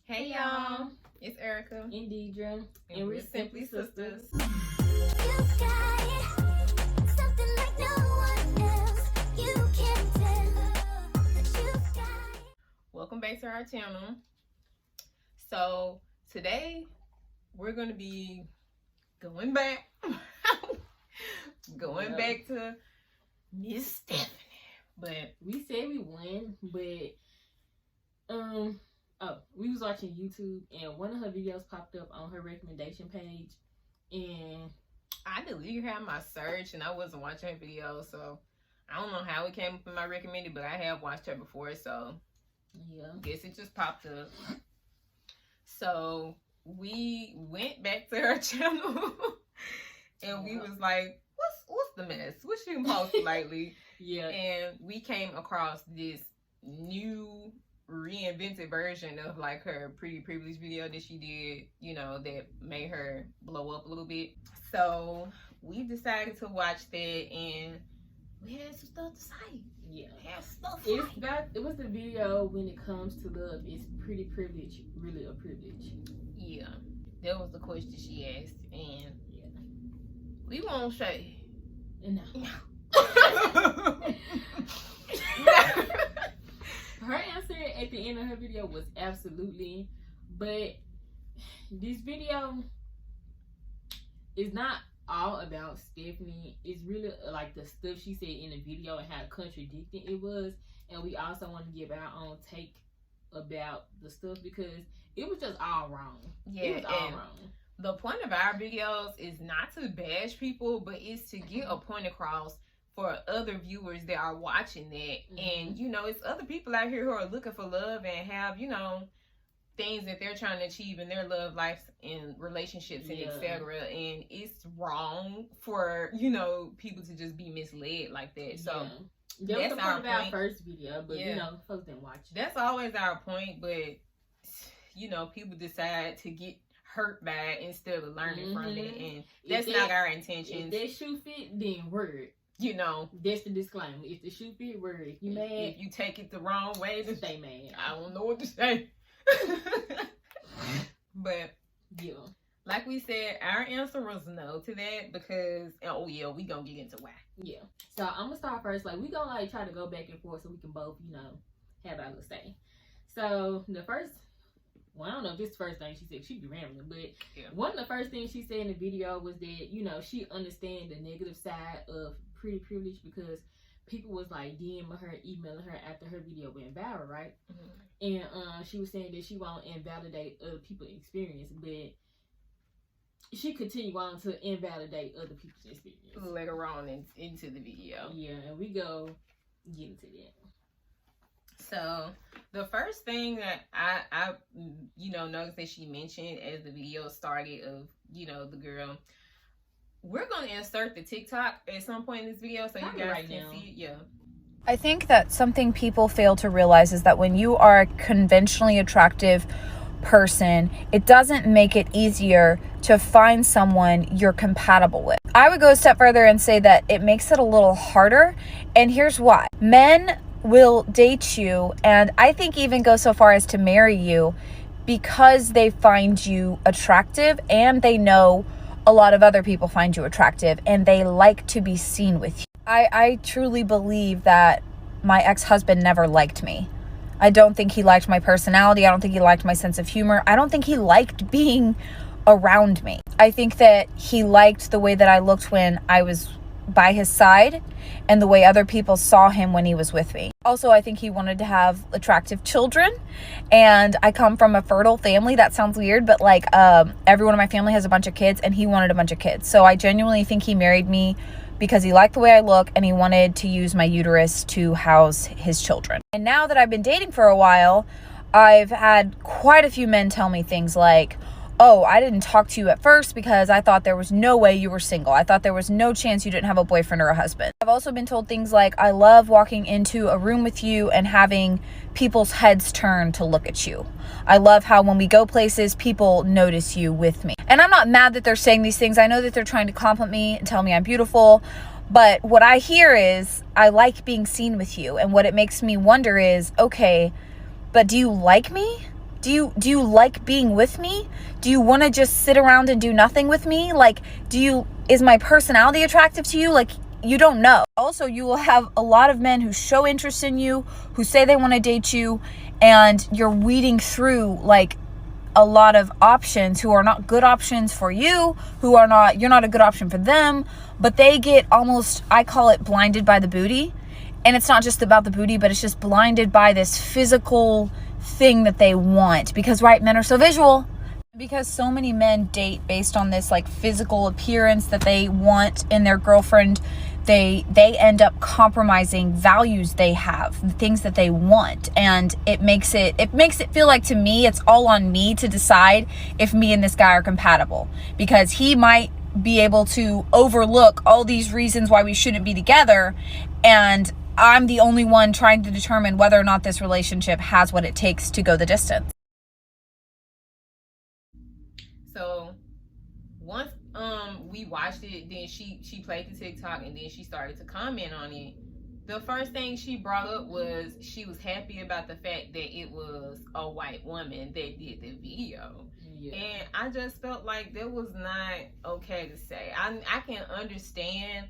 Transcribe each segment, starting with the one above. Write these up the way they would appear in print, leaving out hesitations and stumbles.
Hey y'all, it's Erica and Diedra, and we're Simply Sisters. Welcome back to our channel. So today we're going to be going back to Miss Stephanie. But we said we won, but we was watching YouTube and one of her videos popped up on her recommendation page, and I deleted her in my search and I wasn't watching her video, so I don't know how it came up in my recommended, but I have watched her before, so yeah, guess it just popped up. So we went back to her channel and we was like, what's the mess? What she posted lately? Yeah. And we came across this new reinvented version of like her pretty privileged video that she did, you know, that made her blow up a little bit. So we decided to watch that and we had some stuff to say. Yeah. We had stuff. It was the video when it comes to love, is pretty privilege really a privilege? Yeah. That was the question she asked, and yeah, we won't say. No. Her answer at the end of her video was absolutely, but this video is not all about Stephanie. It's really like the stuff she said in the video and how contradicting it was, and we also want to give our own take about the stuff because it was just all wrong. Yeah, it was all wrong. The point of our videos is not to bash people, but it's to get a point across for other viewers that are watching that. Mm-hmm. And, you know, it's other people out here who are looking for love and have, you know, things that they're trying to achieve in their love lives and relationships and etc. And it's wrong for, you know, people to just be misled like that. So that was the point of our first video, but you know, folks didn't watch it. That's always our point, but you know, people decide to get hurt by it instead of learning from it, and that's not our intentions. If that shoe fit, then word. You know, that's the disclaimer. If the shoe fit, word. If you mad, if you take it the wrong way, then stay mad. I don't know what to say. But yeah, like we said, our answer was no to that because we gonna get into why. Yeah. So I'm gonna start first. Like we gonna like try to go back and forth so we can both, you know, have our little say. So the first. Well, I don't know if this is the first thing she said. She'd be rambling, but one of the first things she said in the video was that, you know, she understands the negative side of pretty privilege because people was like DMing her, emailing her after her video went viral, right? Mm-hmm. And she was saying that she won't invalidate other people's experience, but she continued on to invalidate other people's experience later on into the video. Yeah, and we go get into that. So the first thing that I you know noticed that she mentioned as the video started of, you know, the girl, we're going to insert the TikTok at some point in this video so you guys can see it. Yeah. I think that something people fail to realize is that when you are a conventionally attractive person, it doesn't make it easier to find someone you're compatible with. I would go a step further and say that it makes it a little harder, and here's why. Men will date you, and I think even go so far as to marry you because they find you attractive and they know a lot of other people find you attractive and they like to be seen with you. I truly believe that my ex-husband never liked me. I don't think he liked my personality. I don't think he liked my sense of humor. I don't think he liked being around me. I think that he liked the way that I looked when I was by his side and the way other people saw him when he was with me. Also, I think he wanted to have attractive children, and I come from a fertile family. That sounds weird, but like everyone in my family has a bunch of kids, and he wanted a bunch of kids. So I genuinely think he married me because he liked the way I look and he wanted to use my uterus to house his children. And now that I've been dating for a while, I've had quite a few men tell me things like, oh, I didn't talk to you at first because I thought there was no way you were single. I thought there was no chance you didn't have a boyfriend or a husband. I've also been told things like, I love walking into a room with you and having people's heads turn to look at you. I love how when we go places, people notice you with me. And I'm not mad that they're saying these things. I know that they're trying to compliment me and tell me I'm beautiful. But what I hear is, I like being seen with you. And what it makes me wonder is, okay, but do you like me? Do you like being with me? Do you want to just sit around and do nothing with me? Like, is my personality attractive to you? Like, you don't know. Also, you will have a lot of men who show interest in you, who say they want to date you, and you're weeding through like a lot of options who are not good options for you, you're not a good option for them, but they get almost, I call it blinded by the booty. And it's not just about the booty, but it's just blinded by this physical thing that they want. Because, right, men are so visual. Because so many men date based on this like physical appearance that they want in their girlfriend, they end up compromising values they have, the things that they want, and it makes it feel like, to me, it's all on me to decide if me and this guy are compatible, because he might be able to overlook all these reasons why we shouldn't be together, and I'm the only one trying to determine whether or not this relationship has what it takes to go the distance. So once we watched it, then she played the TikTok, and then she started to comment on it. The first thing she brought up was she was happy about the fact that it was a white woman that did the video. Yeah. And I just felt like that was not okay to say. I can understand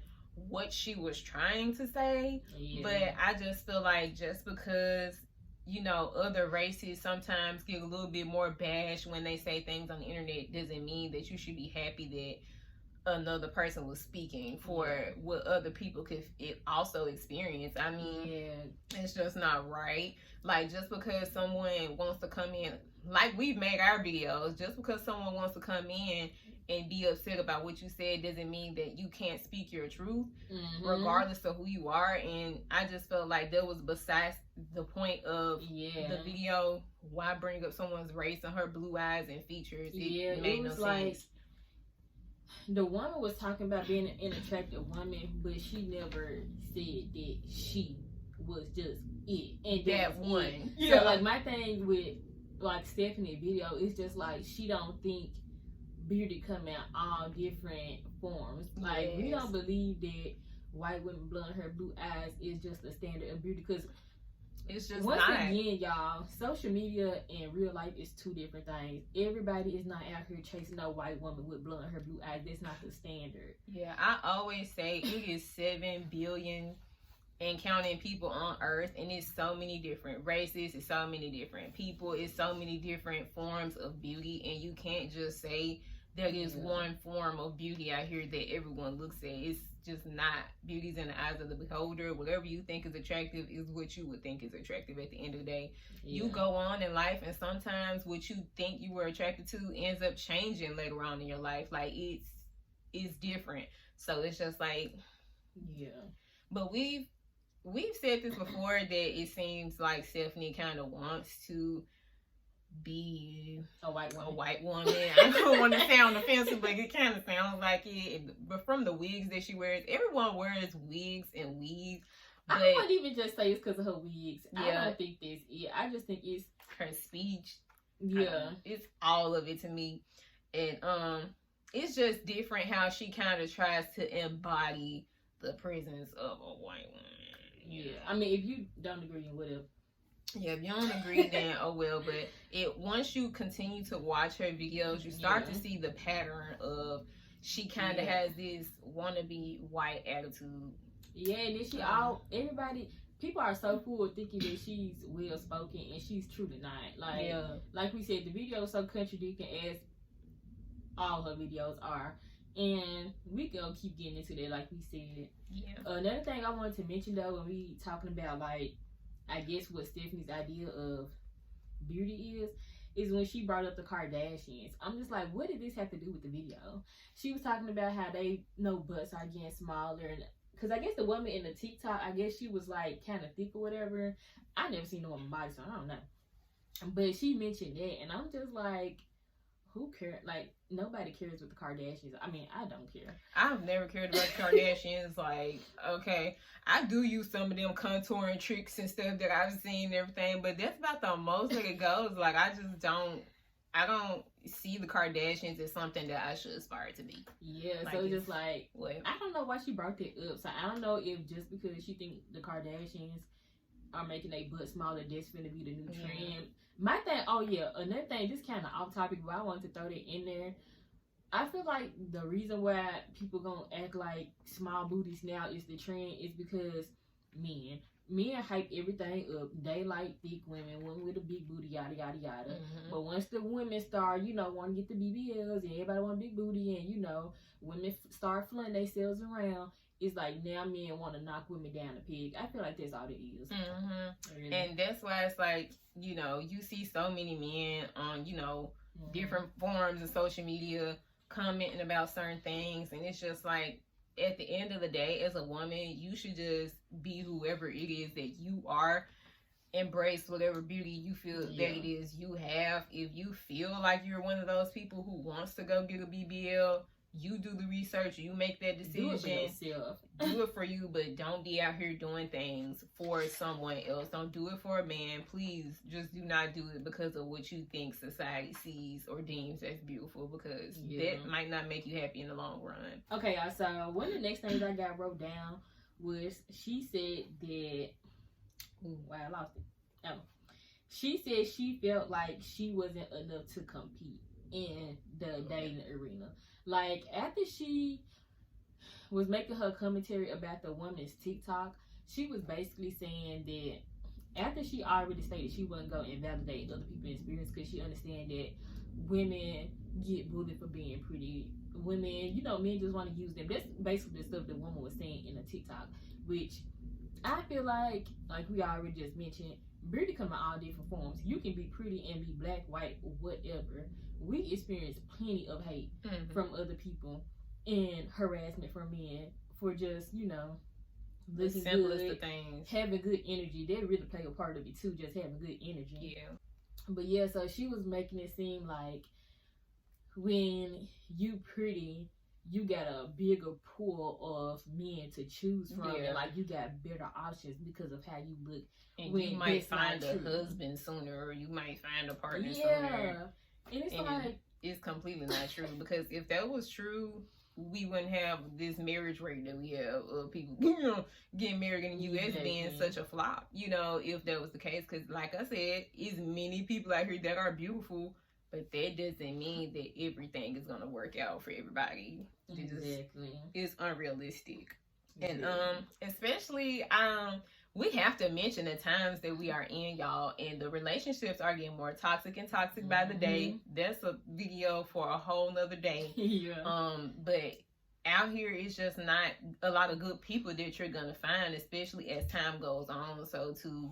what she was trying to say, but I just feel like just because, you know, other races sometimes get a little bit more bashed when they say things on the internet doesn't mean that you should be happy that another person was speaking for what other people could also experience. I mean, it's just not right. Like, just because someone wants to come in, like we've made our videos, just because someone wants to come in and be upset about what you said doesn't mean that you can't speak your truth, regardless of who you are. And I just felt like that was besides the point of the video. Why bring up someone's race and her blue eyes and features? It made no sense. The woman was talking about being an attractive woman, but she never said that she was just it. And that one. Yeah. So, like, my thing with, like, Stephanie's video is just, like, she don't think beauty come out all different forms. Like, we don't believe that white women blowing her blue eyes is just a standard of beauty, because it's just once again, y'all, social media and real life is two different things. Everybody is not out here chasing no white woman with blowing her blue eyes. That's not the standard. Yeah, I always say it is 7 billion and counting people on earth, and it's so many different races, it's so many different people, it's so many different forms of beauty, and you can't just say there is one form of beauty out here that everyone looks at. It's just not. Beauty's in the eyes of the beholder. Whatever you think is attractive is what you would think is attractive at the end of the day. You go on in life, and sometimes what you think you were attracted to ends up changing later on in your life. Like, it's different. So it's just like, but we've said this before, that it seems like Stephanie kind of wants to be a white woman. I don't want to sound offensive, but it kind of sounds like it. But from the wigs that she wears, everyone wears wigs and weaves. But I wouldn't even just say it's because of her wigs. I don't think that's it. I just think it's her speech. It's all of it to me. And it's just different how she kind of tries to embody the presence of a white woman. I mean, if you don't agree, whatever. Yeah, if you don't agree, then oh well. But once you continue to watch her videos, you start to see the pattern of she kind of has this wannabe white attitude. Yeah, and then people are so full thinking that she's well spoken, and she's truly not. Like, like we said, the video is so contradicting as all her videos are. And we gonna keep getting into that, like we said. Another thing I wanted to mention though, when we talking about, like, I guess what Stephanie's idea of beauty is when she brought up the Kardashians. I'm just like, what did this have to do with the video? She was talking about how they know butts are getting smaller, and because I guess the woman in the TikTok, I guess she was like kind of thick or whatever. I never seen no woman body, so I don't know. But she mentioned that, and I'm just like, who cares? Like, nobody cares with the Kardashians. I mean, I don't care. I've never cared about the Kardashians. Like, okay, I do use some of them contouring tricks and stuff that I've seen and everything, but that's about the most that it goes. Like, I don't see the Kardashians as something that I should aspire to be. Yeah, like, so just like, what? I don't know why she brought that up. So I don't know if just because she think the Kardashians are making their butt smaller. That's gonna be the new trend. My thing, another thing, this kind of off topic, but I wanted to throw that in there. I feel like the reason why people gonna act like small booties now is the trend is because men hype everything up. They like thick women with a big booty, yada yada yada. But once the women start, want to get the BBLs and everybody want a big booty, and women start flooding themselves around, it's like now men want to knock women down a peg. I feel like that's all it is. Really. And that's why it's like, you see so many men on, different forms of social media commenting about certain things. And it's just like, at the end of the day, as a woman, you should just be whoever it is that you are. Embrace whatever beauty you feel that it is you have. If you feel like you're one of those people who wants to go get a BBL, you do the research, you make that decision. Do it for yourself. Do it for you, but don't be out here doing things for someone else. Don't do it for a man. Please, just do not do it because of what you think society sees or deems as beautiful, because that might not make you happy in the long run. Okay, so one of the next things I got wrote down was she said that... I lost it. Oh. She said she felt like she wasn't enough to compete in the dating arena. Like, after she was making her commentary about the woman's TikTok, she was basically saying that after she already stated she wouldn't go invalidate other people's experience because she understands that women get bullied for being pretty. Women, men just want to use them. That's basically the stuff the woman was saying in the TikTok, which I feel like we already just mentioned, beauty come in all different forms. You can be pretty and be black, white, whatever. We experience plenty of hate from other people and harassment from men for just, looking good, having good energy. They really play a part of it too, just having good energy. Yeah. But so she was making it seem like when you pretty, you got a bigger pool of men to choose from, and like you got better options because of how you look. And you might find a husband sooner, or you might find a partner sooner. And it's it's completely not true, because if that was true, we wouldn't have this marriage rate that we have of people getting married in the U.S. being such a flop. If that was the case, because like I said, it's many people out here that are beautiful. But that doesn't mean that everything is gonna work out for everybody. It's unrealistic. And especially we have to mention the times that we are in, y'all, and the relationships are getting more toxic and toxic by the day. That's a video for a whole nother day. But out here, it's just not a lot of good people that you're gonna find, especially as time goes on. So to,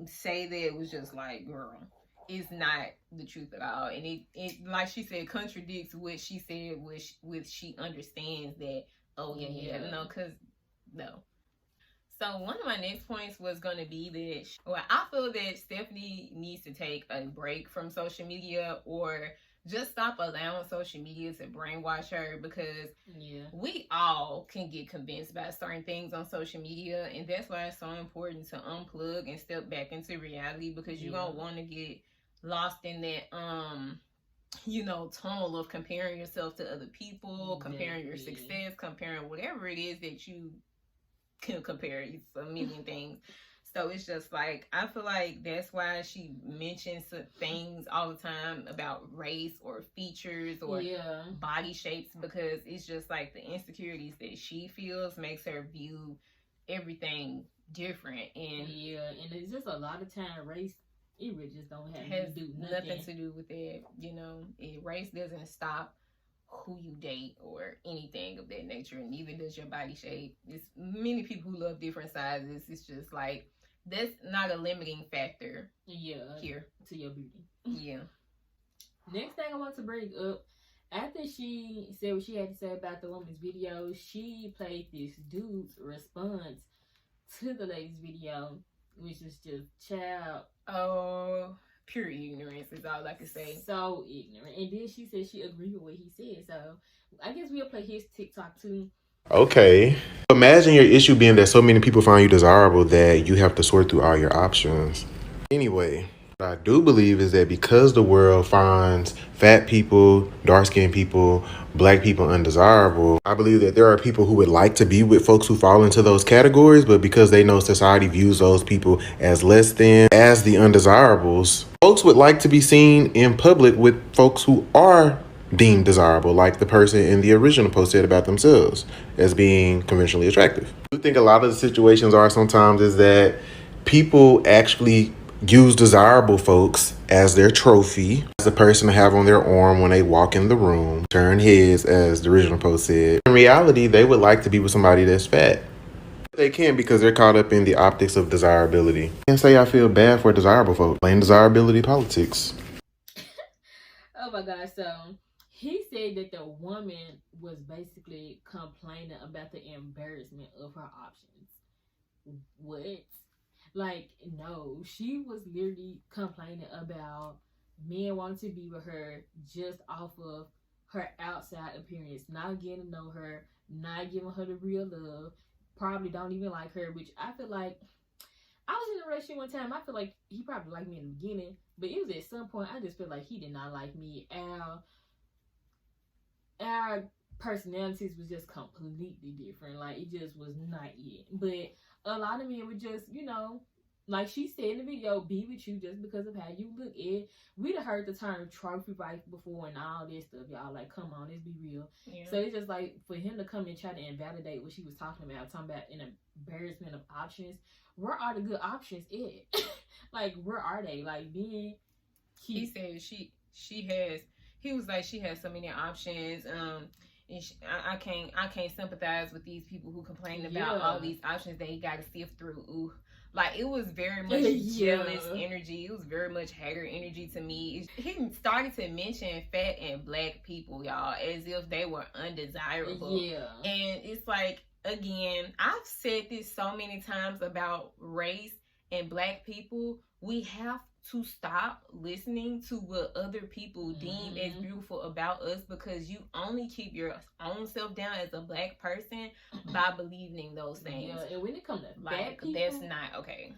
say that it was just like, girl, it's not the truth at all. And it like she said, contradicts what she said, which she understands that, So one of my next points was going to be that, I feel that Stephanie needs to take a break from social media, or just stop allowing social media to brainwash her, because we all can get convinced by certain things on social media, and that's why it's so important to unplug and step back into reality, because you don't want to get lost in that tunnel of comparing yourself to other people, comparing your success, comparing whatever it is that you can compare. It's a million things. So it's just like, I feel like that's why she mentions things all the time about race or features or body shapes, because it's just like the insecurities that she feels makes her view everything different. And and it's just a lot of time race, it really just don't have has to do nothing to do with it. Race doesn't stop who you date or anything of that nature, and neither does your body shape. It's many people who love different sizes. It's just like, that's not a limiting factor here to your beauty. Next thing I want to bring up, after she said what she had to say about the woman's video, she played this dude's response to the lady's video, which is just pure ignorance is all I can say. So ignorant. And then she said she agreed with what he said. So I guess we'll play his TikTok too. Okay. Imagine your issue being that so many people find you desirable that you have to sort through all your options. Anyway, What I do believe is that because the world finds fat people, dark-skinned people, black people undesirable, I believe that there are people who would like to be with folks who fall into those categories, but because they know society views those people as less than, as the undesirables, folks would like to be seen in public with folks who are deemed desirable, like the person in the original post said about themselves as being conventionally attractive. I do think a lot of the situations are sometimes is that people actually use desirable folks as their trophy, as a person to have on their arm when they walk in the room, turn heads, as the original post said. In reality, they would like to be with somebody that's fat. They can because they're caught up in the optics of desirability. I can't say I feel bad for desirable folks. Plain desirability politics. Oh my God, so he said that the woman was basically complaining about the embarrassment of her options. What? Like, no, she was literally complaining about men wanting to be with her just off of her outside appearance, not getting to know her, not giving her the real love, probably don't even like her, which I feel like, I was in a relationship one time, I feel like he probably liked me in the beginning, but it was at some point, I just feel like he did not like me. Our personalities was just completely different, like, it just was not it, but a lot of men would just, like she said in the video, be with you just because of how you look. We'd have heard the term trophy wife before and all this stuff, y'all. Like, come on, let's be real. Yeah. So it's just like for him to come and try to invalidate what she was talking about an embarrassment of options. Where are the good options at? Like, where are they? Like, being he said she has. He was like, she has so many options. And I can't sympathize with these people who complain about all these options they got to sift through. Ooh. Like, it was very much jealous energy. It was very much hater energy to me. He started to mention fat and black people, y'all, as if they were undesirable. Yeah. And it's like, again, I've said this so many times about race and black people. We have to stop listening to what other people deem as beautiful about us, because you only keep your own self down as a black person by believing those things. Yeah, and when it comes to fat people, that's not okay.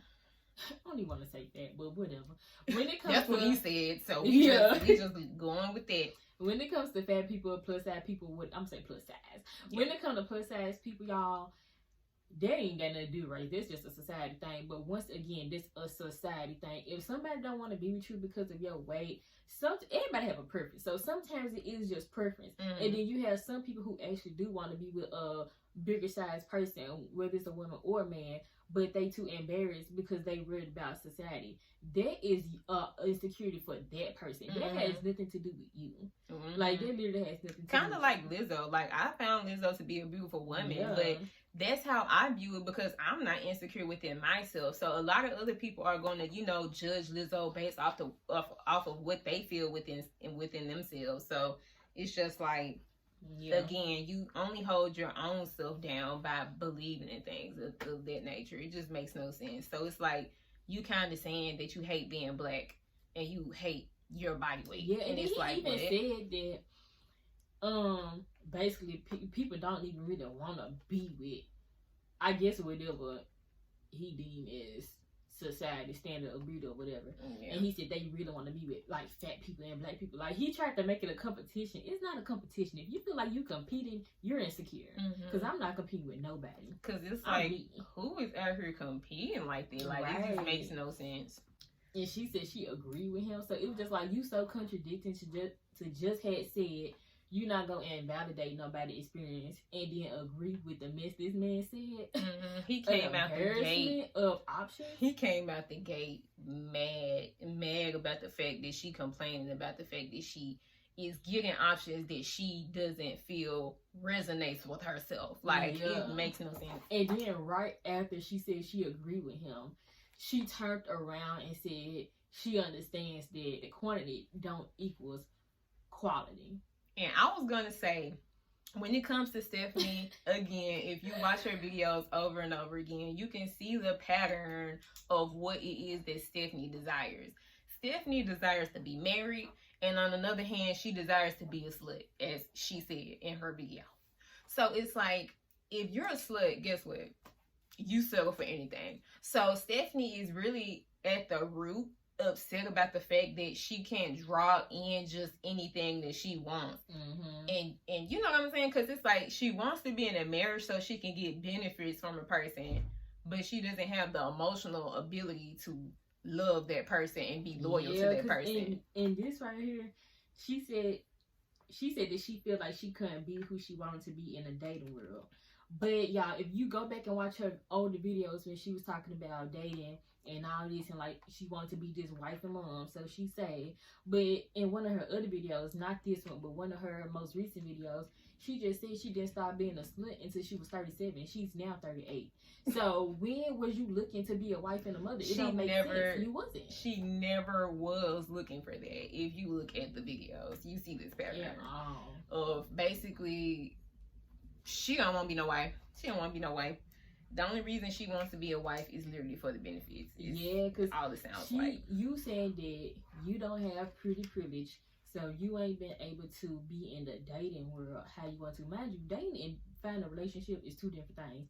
I don't even want to say that, but whatever. When it comes that's to, what he said, so we just going with that. When it comes to fat people, plus size people, I'm saying plus size. When it comes to plus size people, y'all, that ain't got nothing to do, right? That's just a society thing. But once again, this a society thing. If somebody don't want to be with you because of your weight, everybody have a preference. So sometimes it is just preference. And then you have some people who actually do want to be with a bigger size person, whether it's a woman or a man, but they too embarrassed because they worried about society. That is insecurity for that person. That has nothing to do with you. Like, that literally has nothing to do with kind of like Lizzo. Like, I found Lizzo to be a beautiful woman, but that's how I view it because I'm not insecure within myself. So a lot of other people are going to, judge Lizzo based off of what they feel within themselves. So it's just like, again, you only hold your own self down by believing in things of that nature. It just makes no sense. So it's like you kind of saying that you hate being black and you hate your body weight. Yeah, and it's he like, even said that basically people don't even really want to be with, I guess, whatever he deemed as society standard of beauty or whatever. And he said they really want to be with like fat people and black people. Like, he tried to make it a competition. It's not a competition. If you feel like you competing, you're insecure. Because I'm not competing with nobody. Because it's like, who is out here competing like that? Like, it just makes no sense. And she said she agreed with him. So it was just like, you so contradicting to just had said you're not gonna invalidate nobody's experience and then agree with the mess this man said. He came out the gate of options. He came out the gate mad about the fact that she complaining about the fact that she is getting options that she doesn't feel resonates with herself. Like, it makes no sense. And then right after she said she agreed with him, she turned around and said she understands that the quantity don't equals quality. And I was going to say, when it comes to Stephanie, again, if you watch her videos over and over again, you can see the pattern of what it is that Stephanie desires. Stephanie desires to be married, and on the other hand, she desires to be a slut, as she said in her video. So it's like, if you're a slut, guess what? You settle for anything. So Stephanie is really at the root upset about the fact that she can't draw in just anything that she wants. And you know what I'm saying? Because it's like she wants to be in a marriage so she can get benefits from a person, but she doesn't have the emotional ability to love that person and be loyal to that person. In this right here, she said that she feel like she couldn't be who she wanted to be in a dating world. But y'all, if you go back and watch her older videos when she was talking about dating and all this, and like she wanted to be this wife and mom, so she said. But in one of her other videos, not this one, but one of her most recent videos, she just said she didn't start being a slut until she was 37. She's now 38. So when was you looking to be a wife and a mother? It don't make sense. You wasn't. She never was looking for that. If you look at the videos, you see this pattern of basically she don't want to be no wife. She don't want to be no wife. The only reason she wants to be a wife is literally for the benefits. Because all it sounds like. You saying that you don't have pretty privilege, so you ain't been able to be in the dating world how you want to. Mind you, dating and finding a relationship is two different things.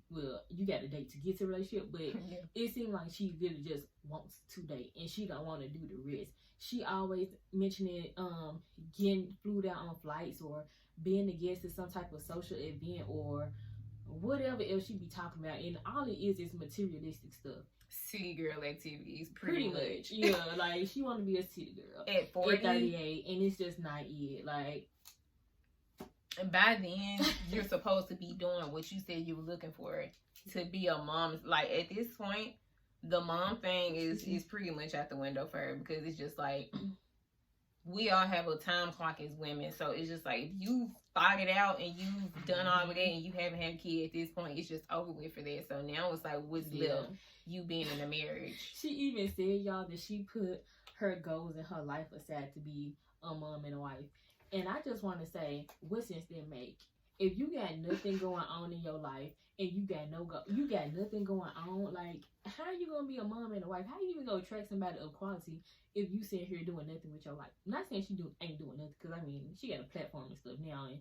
Well, you got to date to get to a relationship, but it seems like she really just wants to date and she don't want to do the rest. She always mentioning getting flew out on flights or being a guest at some type of social event or whatever else she be talking about, and all it is materialistic stuff. City girl activities, pretty much. Yeah, like she want to be a city girl at 40, at 38, and it's just not it. Like, and by then you're supposed to be doing what you said you were looking for to be a mom. Like at this point, the mom thing is pretty much out the window for her, because it's just like we all have a time clock as women, so it's just like if you fought it out and you've done all of that and you haven't had a kid at this point, it's just over with for that. So now it's like what's left? You being in a marriage. She even said, y'all, that she put her goals in her life aside to be a mom and a wife. And I just want to say, what sense that make? If you got nothing going on in your life and you got nothing going on, like how are you gonna be a mom and a wife? How you even gonna attract somebody of quality if you sit here doing nothing with your life? I'm not saying she ain't doing nothing, because I mean she got a platform and stuff now and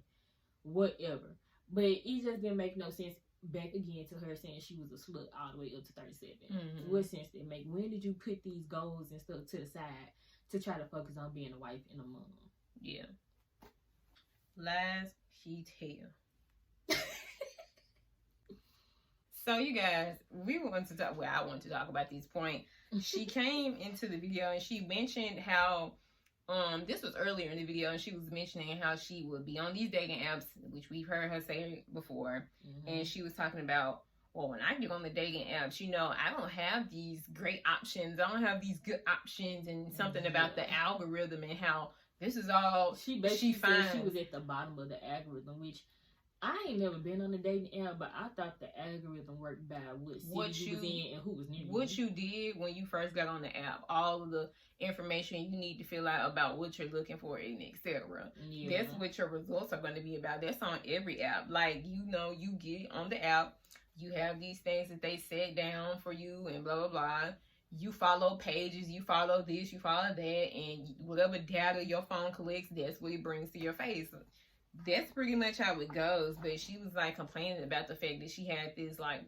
whatever, but it just didn't make no sense. Back again to her saying she was a slut all the way up to 37. What sense did it make? When did you put these goals and stuff to the side to try to focus on being a wife and a mom? Yeah. Lies she tell. So you guys, I want to talk about this point. She came into the video and she mentioned how this was earlier in the video, and she was mentioning how she would be on these dating apps, which we've heard her say before. And she was talking about, well, when I get on the dating apps, you know, I don't have these great options. I don't have these good options, and something about the algorithm and how this is all she basically said she was at the bottom of the algorithm, which I ain't never been on a dating app, but I thought the algorithm worked by what city you was in and who was near you. What you did when you first got on the app, all of the information you need to fill out about what you're looking for, and etc. That's what your results are going to be about. That's on every app. Like, you know, you get on the app, you have these things that they set down for you and blah, blah, blah. You follow pages, you follow this, you follow that, and whatever data your phone collects, that's what it brings to your face. That's pretty much how it goes. But she was like complaining about the fact that she had this like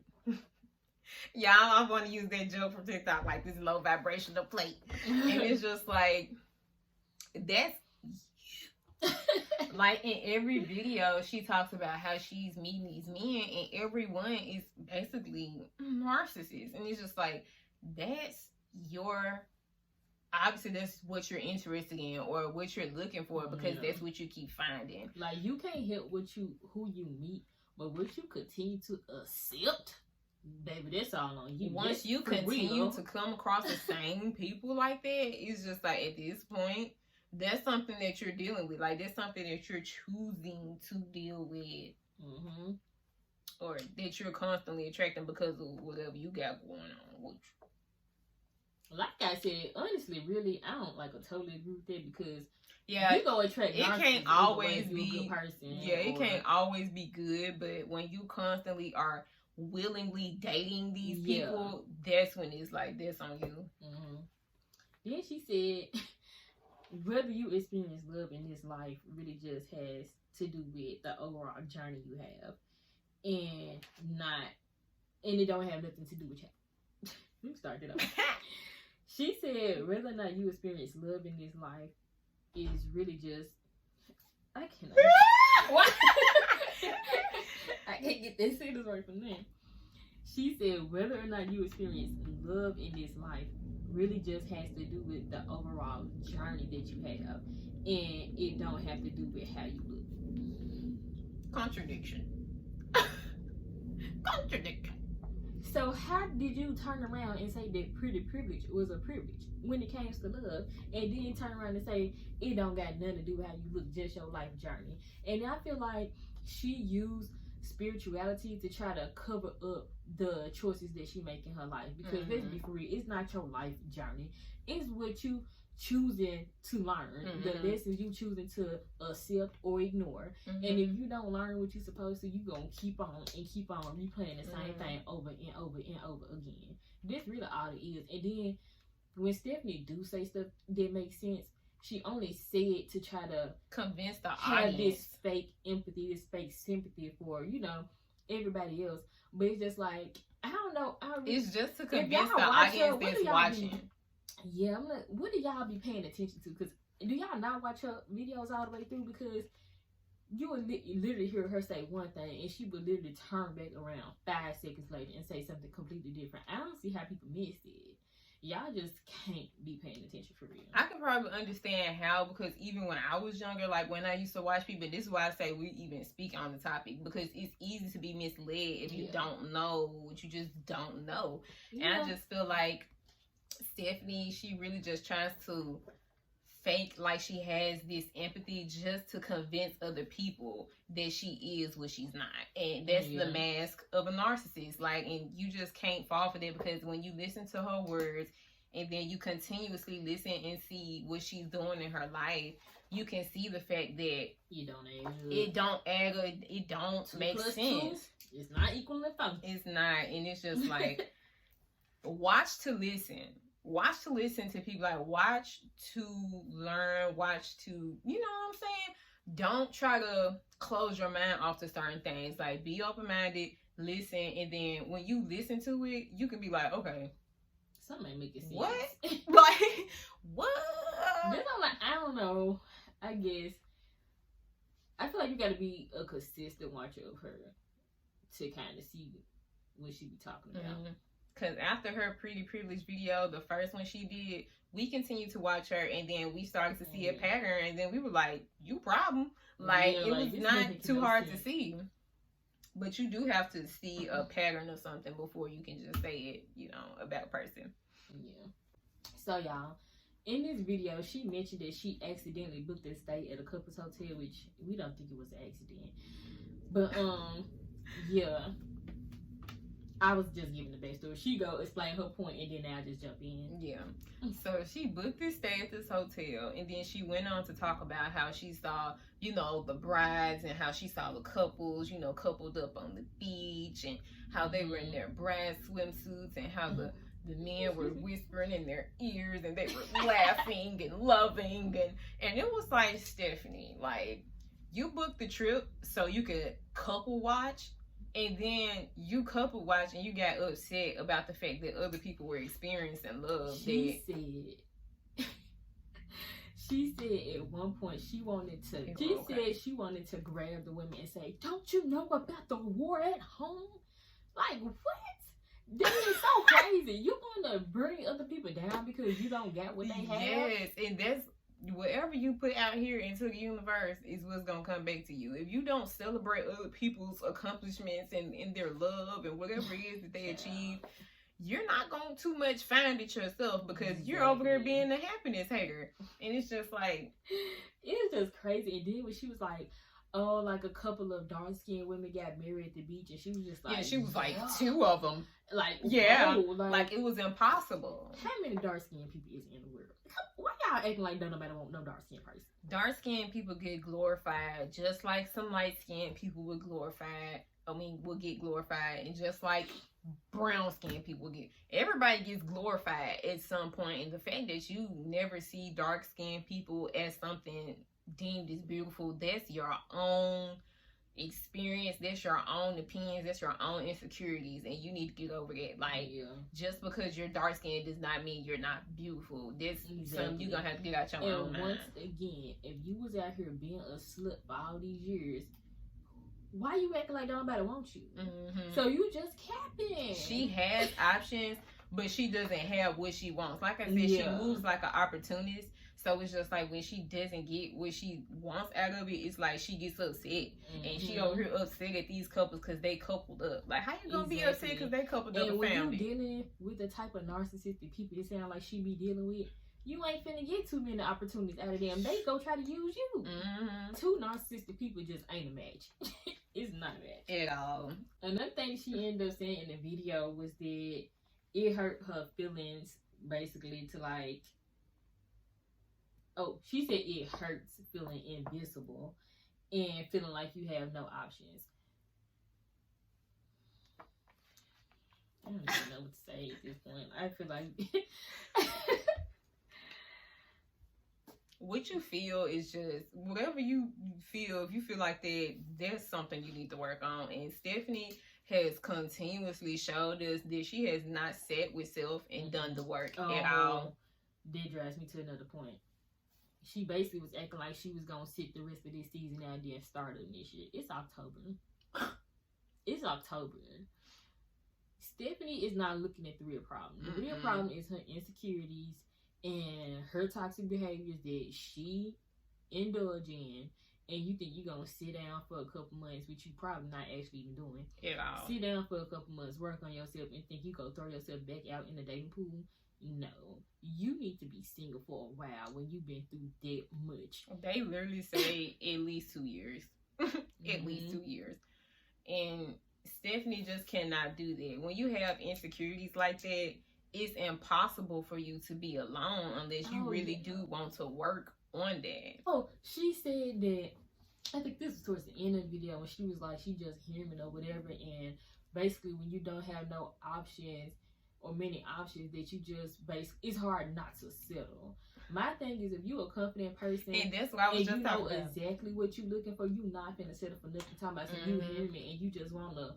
y'all, I want to use that joke from TikTok, like this low vibrational plate. And it's just like, that's like in every video she talks about how she's meeting these men, and everyone is basically narcissists. And it's just like, that's obviously that's what you're interested in or what you're looking for, because that's what you keep finding. Like, you can't help who you meet, but what you continue to accept, baby, that's all on you. Once you continue to come across the same people like that, it's just like, at this point, that's something that you're dealing with. Like, that's something that you're choosing to deal with. Or that you're constantly attracting because of whatever you got going on with you. Like I said, honestly, really, I don't totally agree with that, because you go attract. It can't always be a good person. Yeah, it can't always be good, but when you constantly are willingly dating these people, that's when it's like, that's on you. Then she said, whether you experience love in this life really just has to do with the overall journey you have, and it don't have nothing to do with you. Let me start it off. She said whether or not you experience love in this life is really just, I cannot. What? I can't get that sentence right from there. She said whether or not you experience love in this life really just has to do with the overall journey that you have, and it don't have to do with how you look. Contradiction. Contradiction. So how did you turn around and say that pretty privilege was a privilege when it came to love, and then turn around and say it don't got nothing to do with how you look, just your life journey? And I feel like she used spirituality to try to cover up the choices that she make in her life, because let's be for real, it's not your life journey, it's what you choosing to learn, the lessons you choosing to accept or ignore. And if you don't learn what you're supposed to, you gonna keep on replaying the same thing over and over and over again. That's really all it is. And then when Stephanie do say stuff that makes sense, she only said to try to convince the have audience. this fake empathy, this fake sympathy for, you know, everybody else. But it's just like, I don't know. It's just to convince the audience that's watching. Yeah, I'm like, what do y'all be paying attention to? Because do y'all not watch her videos all the way through? Because you would literally hear her say one thing, and she would literally turn back around 5 seconds later and say something completely different. I don't see how people miss it. Y'all just can't be paying attention for real. I can probably understand how, because even when I was younger, like when I used to watch people, this is why I say we even speak on the topic, because it's easy to be misled if you don't know what you just don't know. And I just feel like Stephanie, she really just tries to fake like she has this empathy just to convince other people that she is what she's not. And that's the mask of a narcissist. Like, and you just can't fall for that, because when you listen to her words and then you continuously listen and see what she's doing in her life, you can see the fact that it don't add up. It don't make sense. It's not equal to 4. It's not. And it's just like, watch to listen. Watch to listen to people. Like, watch to learn. Watch to, you know what I'm saying? Don't try to close your mind off to certain things. Like, be open-minded, listen, and then when you listen to it, you can be like, okay, something ain't making sense. What? Like, what? Then I'm like, I don't know. I guess I feel like you got to be a consistent watcher of her to kind of see what she be talking about. Because after her pretty privileged video, the first one she did, we continued to watch her, and then we started to see a pattern, and then we were like, you problem. Like, it was not too hard to see. But you do have to see a pattern of something before you can just say it, you know, about a person. Yeah. So, y'all, in this video, she mentioned that she accidentally booked a stay at a couple's hotel, which we don't think it was an accident. But, yeah. I was just giving the backstory. She go explain her point, and then I'll just jump in. Yeah. So she booked this stay at this hotel, and then she went on to talk about how she saw, you know, the brides, and how she saw the couples, you know, coupled up on the beach, and how they were in their bride swimsuits, and how the men were whispering in their ears, and they were laughing and loving, and it was like, Stephanie, like, you booked the trip so you could couple watch. And then you couple watch and you got upset about the fact that other people were experiencing love. She said at one point she wanted to grab the women and say, "Don't you know about the war at home?" Like, what? That is so crazy. You want to bring other people down because you don't get what they have? Yes, and that's whatever you put out here into the universe is what's gonna come back to you. If you don't celebrate other people's accomplishments and their love and whatever it is that they achieve, you're not gonna too much find it yourself, because you're over there being the happiness hater. And it's just like, it's just crazy. And then when she was like, oh, like a couple of dark-skinned women got married at the beach, and she was just like, she was like, 2 of them. Like, like it was impossible. How many dark-skinned people is in the world? Why y'all acting like don't nobody want no dark-skinned person? Dark-skinned people get glorified just like some light-skinned people would get glorified, and just like brown-skinned people everybody gets glorified at some point. And the fact that you never see dark-skinned people as something deemed as beautiful, that's your own experience, that's your own opinions, that's your own insecurities, and you need to get over that. Like, just because you're dark skinned does not mean you're not beautiful. That's something you gonna have to get out your own mind. Once again, if you was out here being a slut for all these years, why you acting like nobody wants you? So you just capping. She has options, but she doesn't have what she wants. Like I said, she moves like an opportunist. So it's just like when she doesn't get what she wants out of it, it's like she gets upset. And she over here upset at these couples because they coupled up. Like, how you gonna be upset because they coupled up a family? And when you dealing with the type of narcissistic people it sound like she be dealing with, you ain't finna get too many opportunities out of them. They go try to use you. Two narcissistic people just ain't a match. It's not a match. At all. Another thing she ended up saying in the video was that it hurt her feelings, basically, to like... Oh, she said it hurts feeling invisible and feeling like you have no options. I don't even know what to say at this point. I feel like... What you feel is just whatever you feel. If you feel like that, there's something you need to work on. And Stephanie has continuously showed us that she has not sat with self and done the work at all. That drives me to another point. She basically was acting like she was gonna sit the rest of this season out there and start a new shit. It's October. It's October. Stephanie is not looking at the real problem. The real problem is her insecurities and her toxic behaviors that she indulge in, and you think you're gonna sit down for a couple months, which you probably not actually even doing at all. Sit down for a couple months, work on yourself, and think you go throw yourself back out in the dating pool. No, you need to be single for a while when you've been through that much. They literally say at least 2 years. At least 2 years. And Stephanie just cannot do that. When you have insecurities like that, it's impossible for you to be alone unless you really do want to work on that. Oh, she said that, I think this was towards the end of the video, when she was like, she just human or whatever, and basically when you don't have no options or many options, that you just it's hard not to settle. My thing is, if you a confident person and that's what I was just talking about, exactly what you looking for, you not finna settle for nothing. Talking about some you human and you just wanna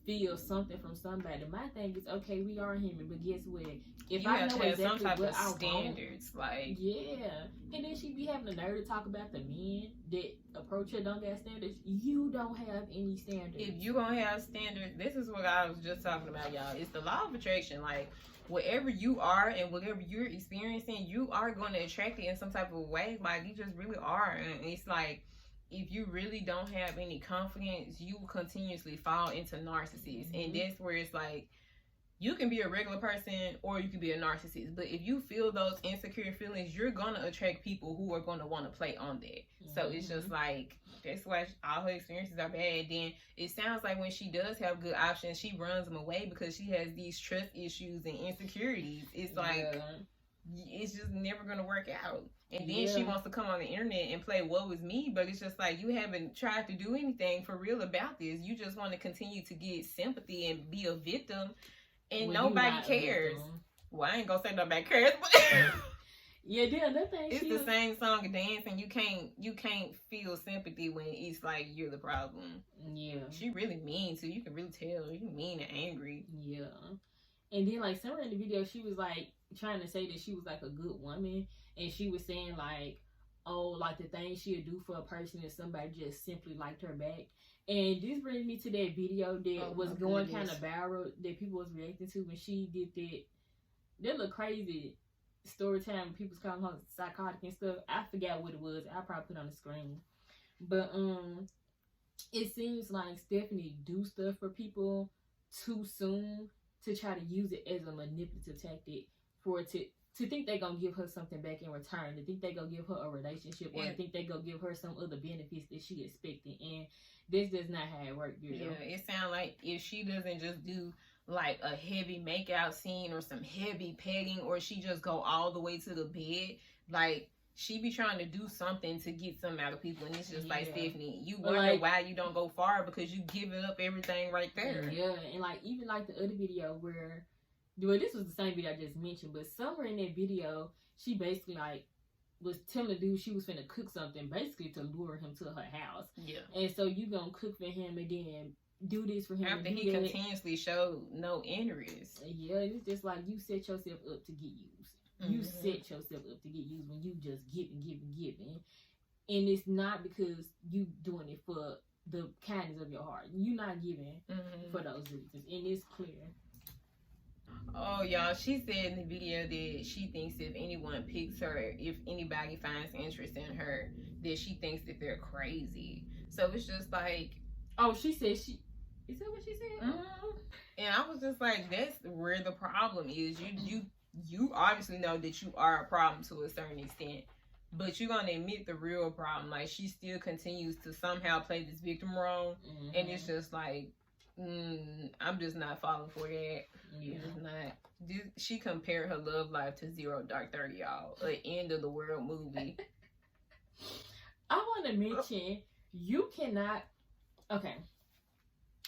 feel something from somebody. My thing is, okay, we are human, but guess what? If you I know exactly some type what of I standards, want, like and then she be having the nerve to talk about the men that approach her don't got standards. You don't have any standards. If you gonna have standards, this is what I was just talking about, y'all. It's the law of attraction. Like, whatever you are and whatever you're experiencing, you are going to attract it in some type of way. Like, you just really are. And it's like, if you really don't have any confidence, you will continuously fall into narcissists. And that's where it's like, you can be a regular person or you can be a narcissist. But if you feel those insecure feelings, you're going to attract people who are going to want to play on that. So it's just like, that's why all her experiences are bad. Then it sounds like when she does have good options, she runs them away because she has these trust issues and insecurities. It's like, it's just never going to work out. And then she wants to come on the internet and play woe is me, but it's just like, you haven't tried to do anything for real about this. You just want to continue to get sympathy and be a victim, and nobody cares. Well, I ain't gonna say nobody cares, but another thing, it's the same song and dance, and you can't feel sympathy when it's like you're the problem. She really mean too. You can really tell. You mean and angry. And then like somewhere in the video, she was like trying to say that she was like a good woman, and she was saying like, oh, like the things she'll do for a person if somebody just simply liked her back. And this brings me to that video that was going kind of viral that people was reacting to when she did that little crazy story time when people was calling her psychotic and stuff. I forgot what it was. I'll probably put it on the screen. But it seems like Stephanie do stuff for people too soon to try to use it as a manipulative tactic for it to think they gonna give her something back in return, to think they gonna give her a relationship, or to think they gonna give her some other benefits that she expected. And this does not how it works, girl. It sounds like if she doesn't just do like a heavy makeout scene or some heavy petting, or she just go all the way to the bed, like she be trying to do something to get something out of people. And it's just like, Stephanie, you wonder like, why you don't go far, because you giving up everything right there. And like even like the other video where, well, this was the same video I just mentioned, but somewhere in that video, she basically like was telling the dude she was finna cook something, basically to lure him to her house. Yeah. And so you gonna cook for him and then do this for him after he continuously showed no interest. Yeah, it's just like you set yourself up to get used. You set yourself up to get used when you just giving. And it's not because you doing it for the kindness of your heart. You're not giving for those reasons. And it's clear. Oh, y'all, she said in the video that she thinks if anyone picks her, if anybody finds interest in her, that she thinks that they're crazy. So it's just like... Oh, she said she... Is that what she said? And I was just like, that's where the problem is. You obviously know that you are a problem to a certain extent, but you're gonna admit the real problem. Like, she still continues to somehow play this victim role, and it's just like, I'm just not falling for that. Yeah. It's not. She compared her love life to Zero Dark 30, y'all. An end of the world movie. I want to mention, you cannot. Okay.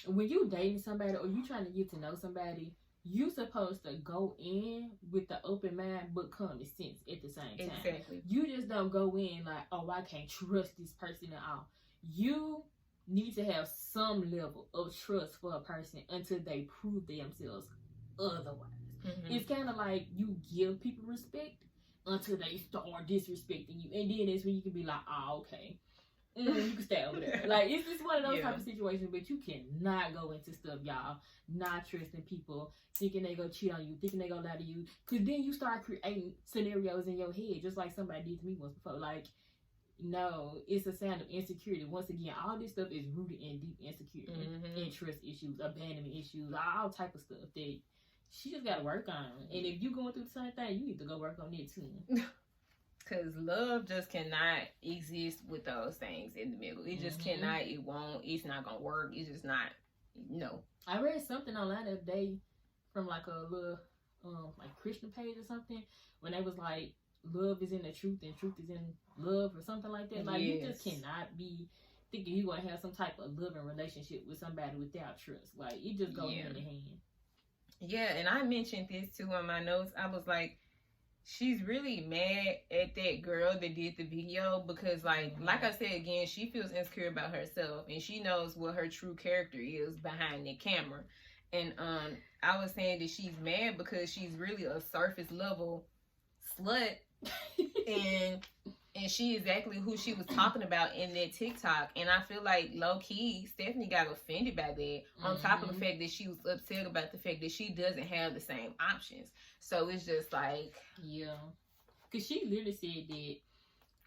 When you dating somebody or you trying to get to know somebody, you supposed to go in with the open mind but common sense at the same time. Exactly. You just don't go in like, oh, I can't trust this person at all. You need to have some level of trust for a person until they prove themselves otherwise. It's kind of like you give people respect until they start disrespecting you, and then that's when you can be like, oh, okay. You can stay over there. Like, it's just one of those type of situations, but you cannot go into stuff, y'all, not trusting people, thinking they gonna cheat on you, thinking they gonna lie to you, because then you start creating scenarios in your head, just like somebody did to me once before. Like, no, it's a sign of insecurity. Once again, all this stuff is rooted in deep insecurity, and trust issues, abandonment issues, all type of stuff that she just gotta work on. And if you going through the same thing, you need to go work on it too. Because love just cannot exist with those things in the middle. It just cannot, it won't, it's not going to work. It's just not, no. I read something online the other day from like a little, like Christian page or something, when they was like, love is in the truth and truth is in love or something like that. Like, you just cannot be thinking you're going to have some type of loving relationship with somebody without trust. Like, it just goes hand in hand. Yeah, and I mentioned this too in my notes. I was like, she's really mad at that girl that did the video because, like I said again, she feels insecure about herself and she knows what her true character is behind the camera. And I was saying that she's mad because she's really a surface level slut, and she is exactly who she was talking about in that TikTok. And I feel like low key, Stephanie got offended by that. On top of the fact that she was upset about the fact that she doesn't have the same options. So it's just like, yeah, because she literally said that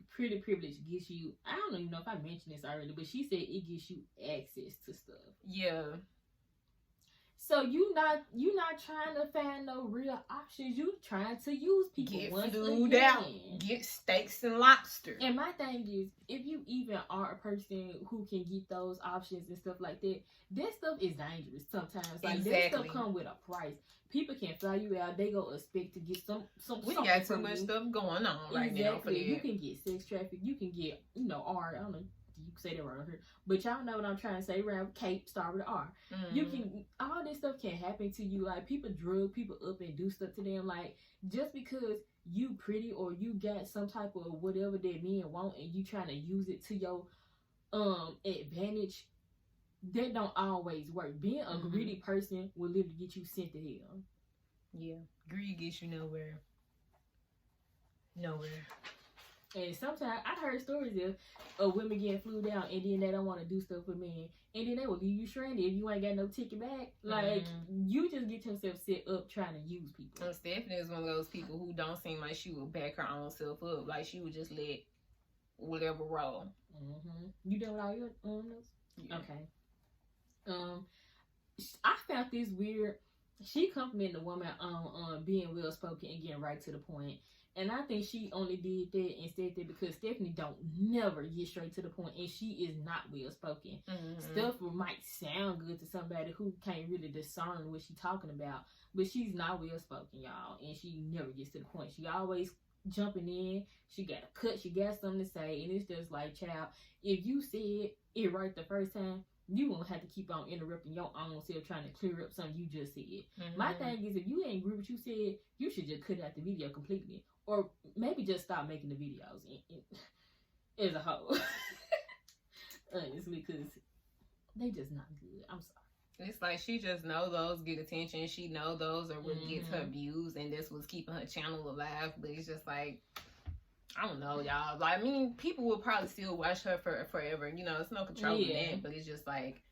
pretty privilege gives you, I don't even know if I mentioned this already, but she said it gives you access to stuff. Yeah. So you not trying to find no real options. You trying to use people. Get food out. Get steaks and lobster. And my thing is, if you even are a person who can get those options and stuff like that, that stuff is dangerous sometimes. Like, that stuff come with a price. People can fly you out. They go expect to get some. We got too much stuff going on right now for that. You can get sex traffic. You can get, R. I don't know. You can say that around here, but y'all know what I'm trying to say. Around Cape, start with R. You can, all this stuff can happen to you. Like, people drug people up and do stuff to them. Like, just because you pretty or you got some type of whatever that men want and you trying to use it to your advantage, that don't always work. Being a greedy person will literally get you sent to hell. Yeah, greed gets you nowhere. And sometimes I heard stories of women getting flew down and then they don't want to do stuff with men, and then they will leave you stranded if you ain't got no ticket back. Like, you just get yourself set up trying to use people. And Stephanie is one of those people who don't seem like she would back her own self up. Like, she would just let whatever roll. You done with all your notes? Yeah. Okay. I found this weird. She complimented the woman on being well spoken and getting right to the point. And I think she only did that and said that because Stephanie don't never get straight to the point, and she is not well spoken. Stuff might sound good to somebody who can't really discern what she's talking about, but she's not well spoken, y'all, and she never gets to the point. She always jumping in. She got a cut. She got something to say, and it's just like, child, if you said it right the first time, you won't have to keep on interrupting your own self trying to clear up something you just said. My thing is, if you ain't agree with what you said, you should just cut out the video completely. or maybe just stop making the videos as a whole. Honestly, because they just not good. I'm sorry. It's like she just know those get attention. She know those are what gets her views, and this was keeping her channel alive. But it's just like, I don't know, y'all. Like, I mean, people will probably still watch her for forever. You know, it's no controlling that. But it's just like,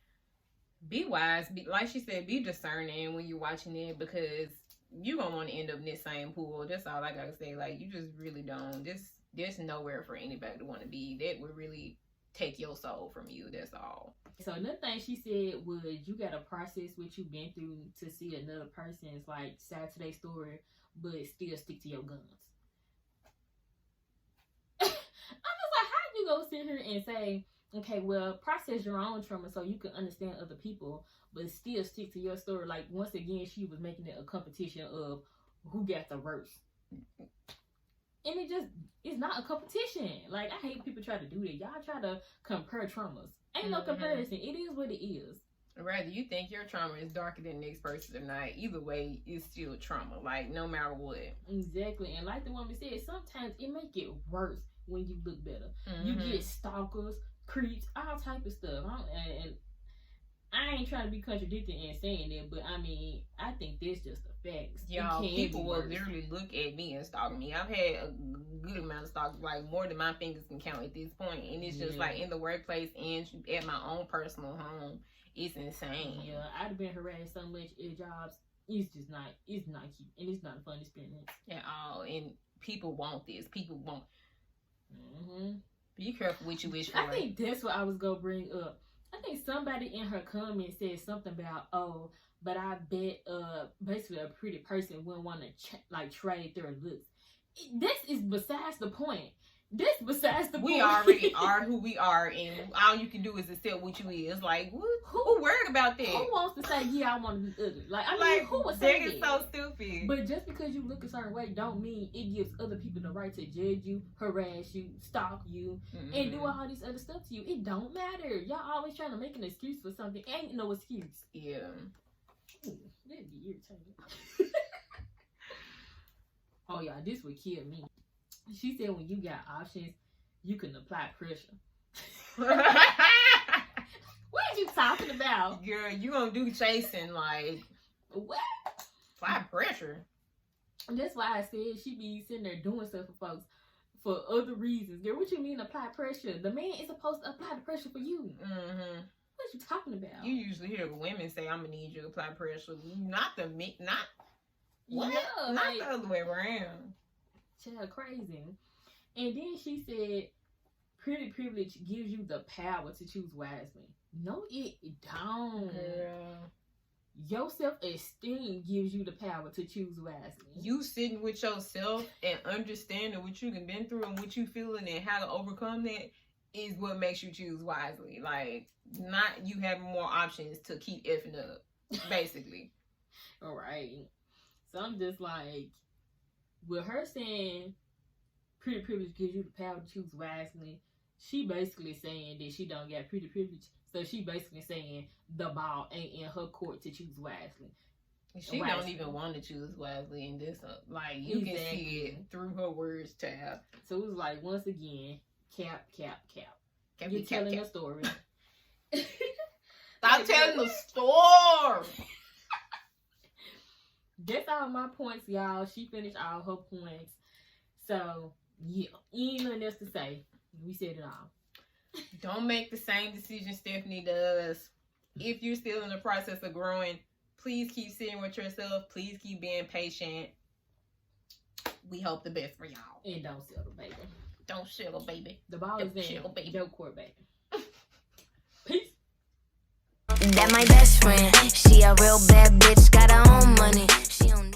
be wise. Like she said, be discerning when you're watching it, because you're going to want to end up in this same pool. That's all I got to say. Like, you just really don't. There's nowhere for anybody to want to be. That would really take your soul from you. That's all. So another thing she said was, you got to process what you've been through to see another person's like side to their story, but still stick to your guns. I'm just like, how you go sit here and say, okay, well, process your own trauma so you can understand other people, but still stick to your story? Like, once again, she was making it a competition of who got the worst. And it's not a competition. Like, I hate people try to do that. Y'all try to compare traumas. Ain't no comparison. It is what it is. Rather you think your trauma is darker than the next person or not, either way, it's still trauma. Like, no matter what. Exactly. And like the woman said, sometimes it make it worse when you look better. You get stalkers, creeps, all type of stuff. And I ain't trying to be contradicting and saying that, but I mean, I think that's just the facts. Y'all, people will literally look at me and stalk me. I've had a good amount of stalks, like more than my fingers can count at this point. And it's just like in the workplace and at my own personal home. It's insane. Yeah, I'd have been harassed so much at jobs. It's not cute. And it's not a fun experience. At all. And people want this. People want. Be careful what you wish for. I think that's what I was going to bring up. I think somebody in her comment said something about, oh, but I bet basically a pretty person wouldn't want to trade their looks. This is besides the point. This besides the point. We already are who we are, and all you can do is accept what you is. Like, who worried about that? Who wants to say, yeah, I want to be ugly? Like, I mean, who would say that? That is so stupid. But just because you look a certain way don't mean it gives other people the right to judge you, harass you, stalk you, and do all this other stuff to you. It don't matter. Y'all always trying to make an excuse for something. Ain't no excuse. Yeah. Ooh, that'd be irritating. Oh, y'all, this would kill me. She said when you got options, you can apply pressure. What are you talking about? Girl, you gonna do chasing, like, what? Apply pressure. That's why I said she be sitting there doing stuff for folks for other reasons. Girl, what you mean apply pressure? The man is supposed to apply the pressure for you. What you talking about? You usually hear women say, I'm gonna need you to apply pressure. Not the other way around. Child, crazy. And then she said, pretty privilege gives you the power to choose wisely. No, it don't. Girl. Your self-esteem gives you the power to choose wisely. You sitting with yourself and understanding what you can been through and what you feeling and how to overcome that is what makes you choose wisely. Like, not you having more options to keep effing up, basically. All right. So I'm just like, with her saying pretty privilege gives you the power to choose wisely, she basically saying that she don't get pretty privilege. So she basically saying the ball ain't in her court to choose wisely. She don't even want to choose wisely in this. Like, you can see it through her words, tab. So it was like, once again, cap. You're telling a story. Stop telling the story. That's all my points, y'all. She finished all her points. So, yeah, ain't nothing else to say. We said it all. Don't make the same decision Stephanie does. If you're still in the process of growing, please keep sitting with yourself. Please keep being patient. We hope the best for y'all. And don't settle, baby. Don't settle, baby. The ball is in your court, baby. Peace. That my best friend. She a real bad bitch, got her own money. She don't